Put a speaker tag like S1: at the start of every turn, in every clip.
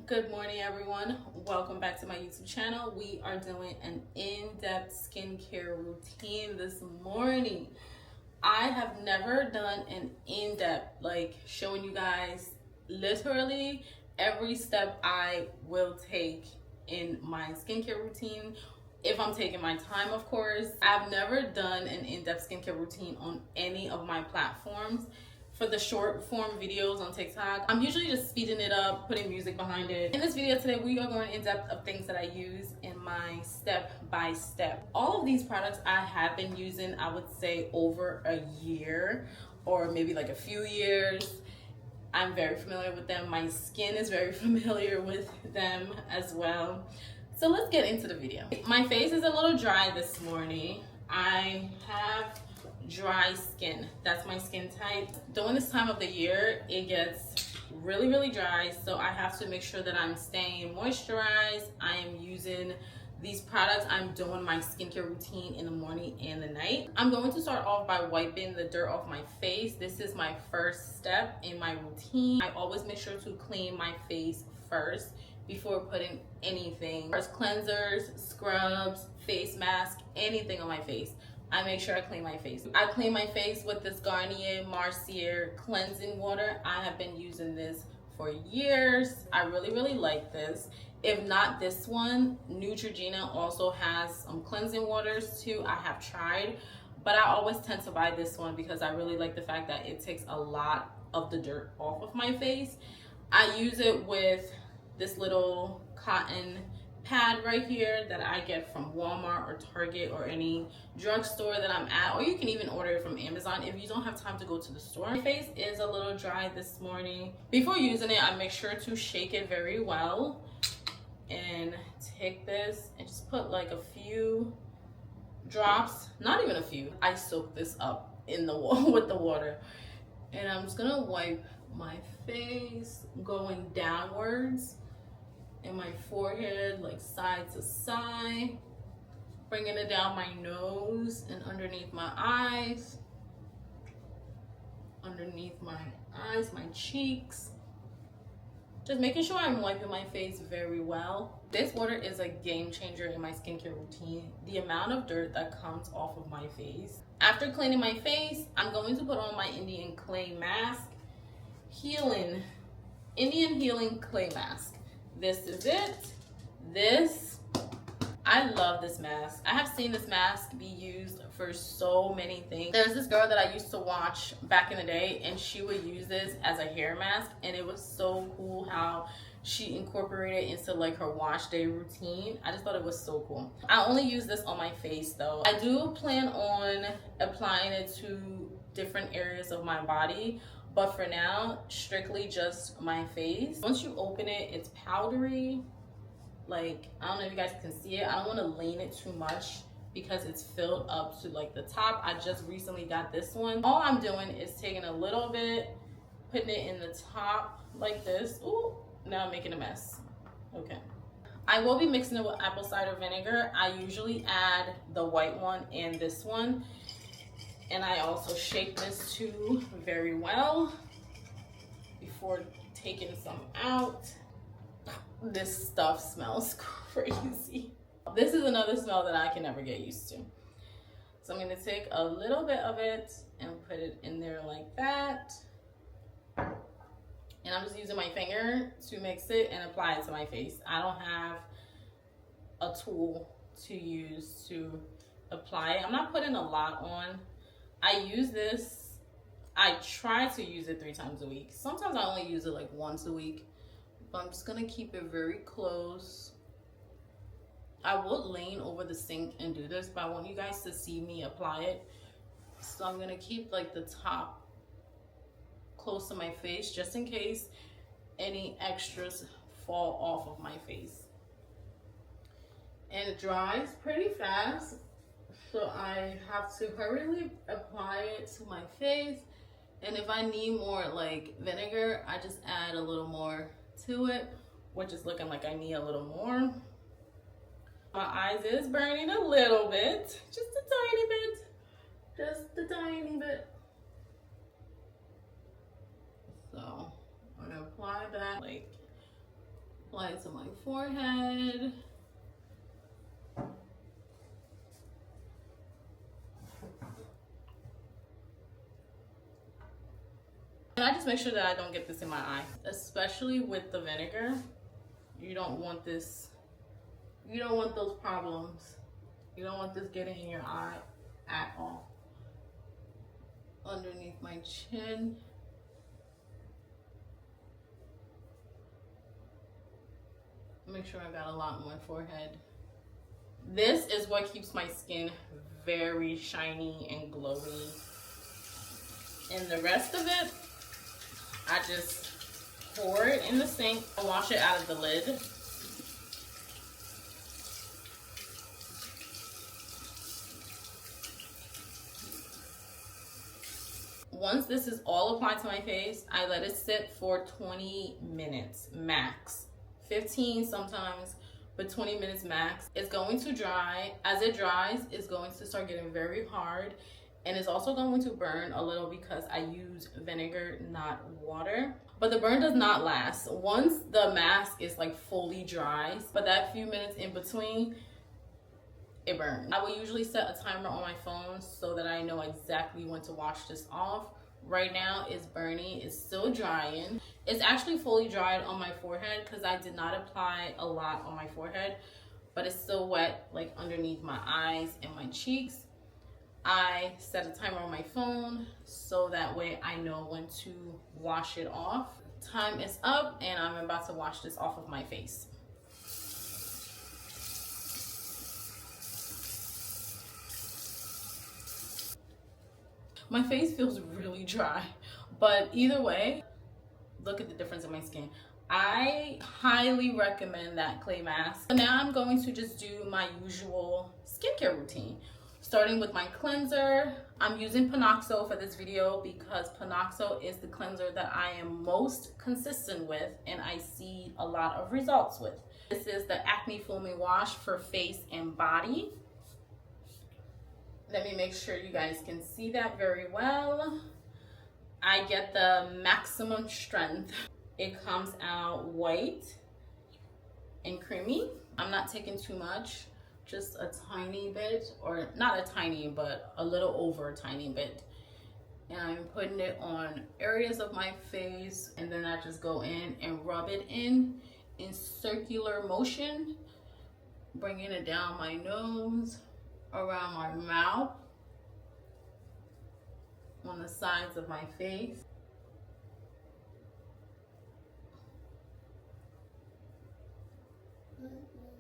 S1: Good morning, everyone. Welcome back to my YouTube channel. We are doing an in-depth skincare routine this morning. I have never done an in-depth, like showing you guys literally every step I will take in my skincare routine. If I'm taking my time, of course. I've never done an in-depth skincare routine on any of my platforms. For the short form videos on TikTok, I'm usually just speeding it up, putting music behind it. In this video today, we are going in depth of things that I use in my step by step. All of these products I have been using, I would say over a year or maybe like a few years. I'm very familiar with them. My skin is very familiar with them as well. So let's get into the video. My face is a little dry this morning. I have dry skin. That's my skin type. During this time of the year, it gets really dry, so I have to make sure that I'm staying moisturized. I am using these products. I'm doing my skincare routine in the morning and the night. I'm going to start off by wiping the dirt off my face. This is my first step in my routine. I always make sure to clean my face first before putting anything. First, cleansers, scrubs, face mask, anything on my face. I make sure I clean my face. I clean my face with this Garnier Marcier cleansing water. I have been using this for years. I really like this. If not this one, Neutrogena also has some cleansing waters too. I have tried, but I always tend to buy this one because I really like the fact that it takes a lot of the dirt off of my face. I use it with this little cotton pad right here that I get from Walmart or Target or any drugstore that I'm at, or you can even order it from Amazon if you don't have time to go to the store. My face is a little dry this morning. Before using it, I make sure to shake it very well and take this and just put like a few drops, not even a few. I soak this up in the with the water, and I'm just gonna wipe my face going downwards in my forehead, like side to side, bringing it down my nose and underneath my eyes, my cheeks. Just making sure I'm wiping my face very well. This water is a game changer in my skincare routine. The amount of dirt that comes off of my face. After cleaning my face, I'm going to put on my Indian clay mask. Indian Healing Clay Mask. This is it. I love this mask. I have seen this mask be used for so many things. There's this girl that I used to watch back in the day, and she would use this as a hair mask, and it was so cool how she incorporated it into like her wash day routine. I just thought it was so cool. I only use this on my face though. I do plan on applying it to different areas of my body, but for now, strictly just my face. Once you open it, it's powdery. Like, I don't know if you guys can see it. I don't want to lean it too much because it's filled up to like the top. I just recently got this one. All I'm doing is taking a little bit, putting it in the top like this. Ooh, now I'm making a mess. Okay. I will be mixing it with apple cider vinegar. I usually add the white one and this one. And I also shake this too very well before taking some out. This stuff smells crazy. This is another smell that I can never get used to. So I'm gonna take a little bit of it and put it in there like that. And I'm just using my finger to mix it and apply it to my face. I don't have a tool to use to apply it. I'm not putting a lot on. I use this, I try to use it 3 times a week. Sometimes I only use it like once a week, but I'm just gonna keep it very close. I would lean over the sink and do this, but I want you guys to see me apply it. So I'm gonna keep like the top close to my face just in case any extras fall off of my face. And it dries pretty fast. So I have to hurriedly apply it to my face. And if I need more like vinegar, I just add a little more to it, which is looking like I need a little more. My eyes is burning a little bit, just a tiny bit, just a tiny bit. So I'm gonna apply that like apply it to my forehead. And I just make sure that I don't get this in my eye, especially with the vinegar. You don't want this, you don't want those problems. You don't want this getting in your eye at all. Underneath my chin. Make sure I got a lot on my forehead. This is what keeps my skin very shiny and glowy. And the rest of it, I just pour it in the sink and wash it out of the lid. Once this is all applied to my face, I let it sit for 20 minutes max. 15 sometimes, but 20 minutes max. It's going to dry. As it dries, it's going to start getting very hard, and it's also going to burn a little because I use vinegar, not water. But the burn does not last. Once the mask is like fully dry, but that few minutes in between, it burns. I will usually set a timer on my phone so that I know exactly when to wash this off. Right now it's burning, it's still drying. It's actually fully dried on my forehead because I did not apply a lot on my forehead, but it's still wet like underneath my eyes and my cheeks. I set a timer on my phone so that way I know when to wash it off. Time is up and I'm about to wash this off of my face. My face feels really dry, but either way, look at the difference in my skin. I highly recommend that clay mask. So now I'm going to just do my usual skincare routine. Starting with my cleanser. I'm using Panoxo for this video because Panoxo is the cleanser that I am most consistent with and I see a lot of results with. This is the Acne Foaming Wash for face and body. Let me make sure you guys can see that very well. I get the maximum strength. It comes out white and creamy. I'm not taking too much, just a tiny bit, or not a tiny, but a little over a tiny bit. And I'm putting it on areas of my face, and then I just go in and rub it in circular motion, bringing it down my nose, around my mouth, on the sides of my face.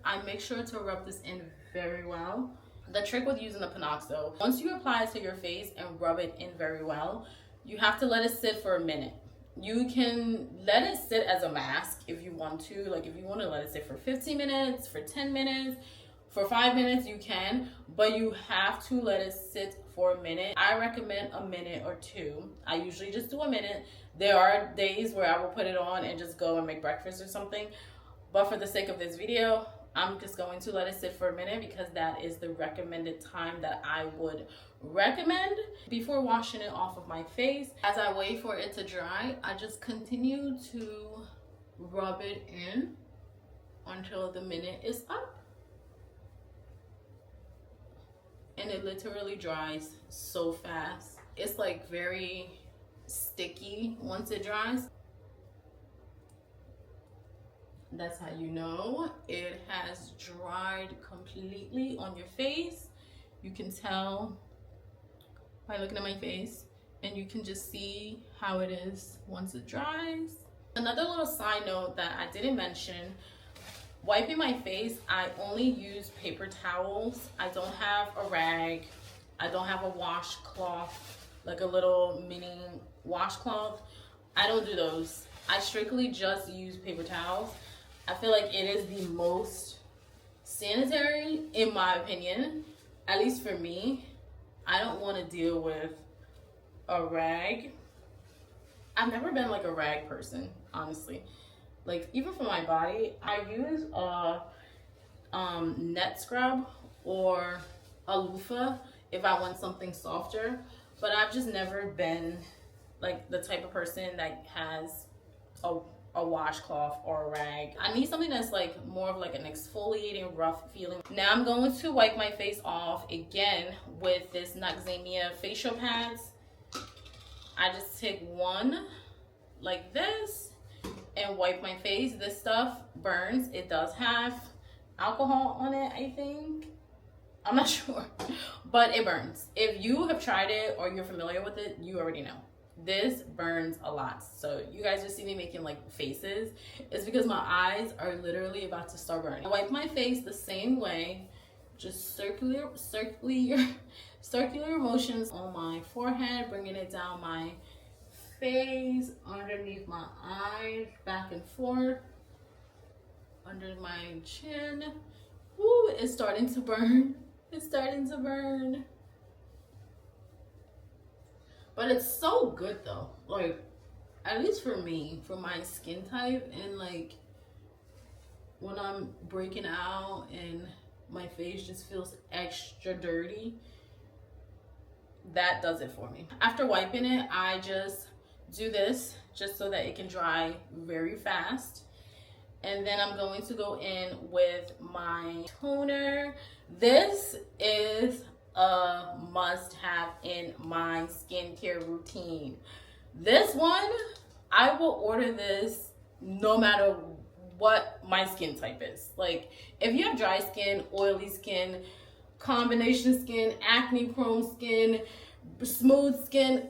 S1: I make sure to rub this in very well. The trick with using the Panoxo, once you apply it to your face and rub it in very well, you have to let it sit for a minute. You can let it sit as a mask if you want to. Like if you want to let it sit for 15 minutes, for 10 minutes, for 5 minutes, you can, but you have to let it sit for a minute. I recommend a minute or two. I usually just do a minute. There are days where I will put it on and just go and make breakfast or something. But for the sake of this video, I'm just going to let it sit for a minute because that is the recommended time that I would recommend before washing it off of my face. As I wait for it to dry, I just continue to rub it in until the minute is up. And it literally dries so fast. It's like very sticky once it dries. That's how you know it has dried completely on your face. You can tell by looking at my face, and you can just see how it is once it dries. Another little side note that I didn't mention, wiping my face, I only use paper towels. I don't have a rag. I don't have a washcloth, like a little mini washcloth. I don't do those. I strictly just use paper towels. I feel like it is the most sanitary, in my opinion, at least for me. I don't want to deal with a rag. I've never been like a rag person, honestly. Like even for my body, I use a net scrub or a loofah if I want something softer. But I've just never been like the type of person that has a a washcloth or a rag. I need something that's like more of like an exfoliating rough feeling. Now I'm going to wipe my face off again with this Noxzema facial pads. I just take one like this and wipe my face. This stuff burns. It does have alcohol on it, I think. I'm not sure, but it burns. If you have tried it or you're familiar with it, you already know. This burns a lot. So you guys just see me making like faces. It's because my eyes are literally about to start burning. I wipe my face the same way, just circular motions on my forehead, bringing it down my face, underneath my eyes, back and forth, under my chin. Woo, it's starting to burn. It's starting to burn. But it's so good though. Like, at least for me, for my skin type, and like when I'm breaking out and my face just feels extra dirty, that does it for me. After wiping it, I just do this just so that it can dry very fast. And then I'm going to go in with my toner. This is a must-have in my skincare routine. This one, I will order this no matter what my skin type is. Like, if you have dry skin, oily skin, combination skin, acne prone skin, smooth skin,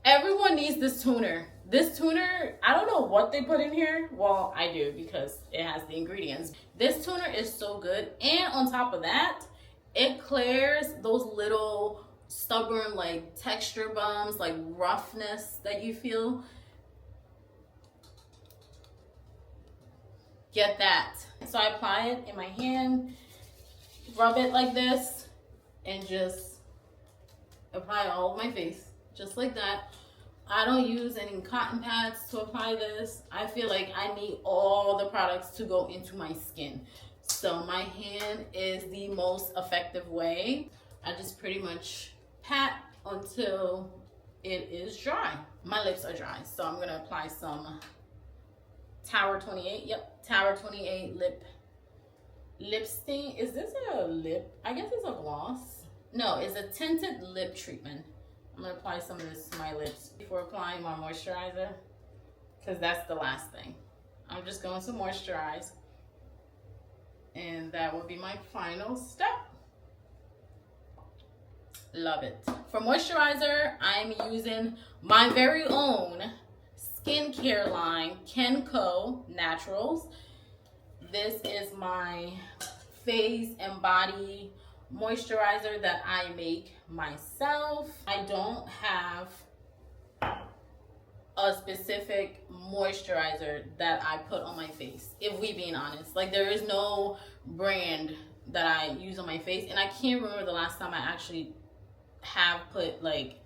S1: everyone needs this toner. This toner, I don't know what they put in here. Well, I do because it has the ingredients. This toner is so good. And on top of that, it clears those little stubborn like texture bumps, like roughness that you feel. Get that. So I apply it in my hand, rub it like this, and just apply it all over my face, just like that. I don't use any cotton pads to apply this. I feel like I need all the products to go into my skin. So my hand is the most effective way. I just pretty much pat until it is dry. My lips are dry, so I'm gonna apply some Tower 28. Yep, Tower 28 lip stain. Is this a lip? I guess it's a gloss. No, it's a tinted lip treatment. I'm gonna apply some of this to my lips before applying my moisturizer, because that's the last thing. I'm just going to moisturize, and that will be my final step. Love it. For moisturizer, I'm using my very own skincare line, Kenco Naturals. This is my face and body moisturizer that I make myself. I don't have a specific moisturizer that I put on my face, if we being honest. Like, there is no brand that I use on my face, and I can't remember the last time I actually have put like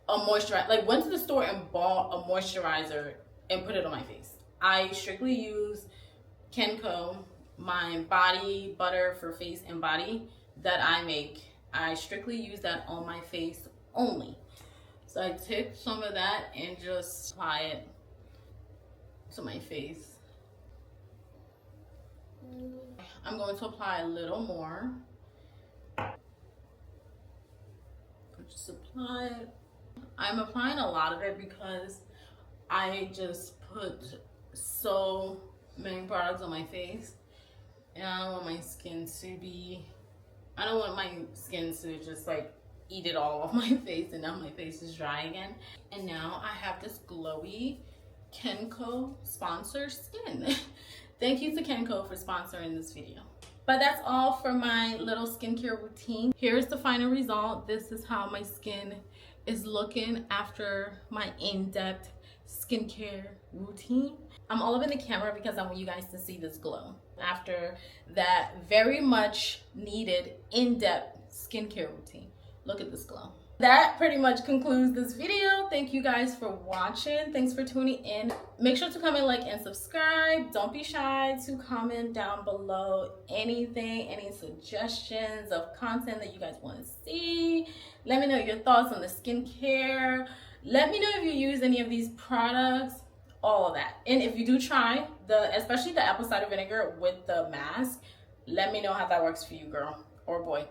S1: a moisturizer, like went to the store and bought a moisturizer and put it on my face. I strictly use Kenco, my body butter for face and body that I make. I strictly use that on my face only. So I take some of that and just apply it to my face. I'm going to apply a little more. Just apply it. I'm applying a lot of it because I just put so many products on my face, and I don't want my skin to be, I don't want my skin to just like eat it all off my face, and now my face is dry again. And now I have this glowy Kenco sponsor skin. Thank you to Kenco for sponsoring this video. But that's all for my little skincare routine. Here's the final result. This is how my skin is looking after my in-depth skincare routine. I'm all up in the camera because I want you guys to see this glow after that very much needed in-depth skincare routine. Look at this glow. That pretty much concludes this video. Thank you guys for watching. Thanks for tuning in. Make sure to comment, like, and subscribe. Don't be shy to comment down below anything, any suggestions of content that you guys want to see. Let me know your thoughts on the skincare. Let me know if you use any of these products. all of that. And if you do try especially the apple cider vinegar with the mask, let me know how that works for you, girl or boy.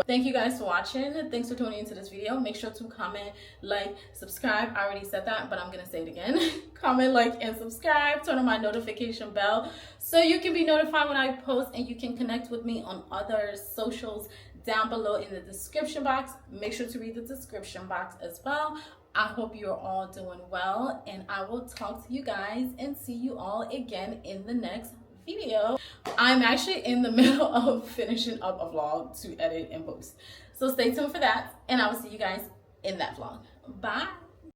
S1: Thank you guys for watching. Thanks for tuning into this video. Make sure to comment, like, subscribe. I already said that, but I'm gonna say it again. Comment, like, and subscribe. Turn on my notification bell so you can be notified when I post, and you can connect with me on other socials down below in the description box. Make sure to read the description box as well. I hope you're all doing well, and I will talk to you guys and see you all again in the next video. I'm actually in the middle of finishing up a vlog to edit and post, so stay tuned for that, and I will see you guys in that vlog. Bye.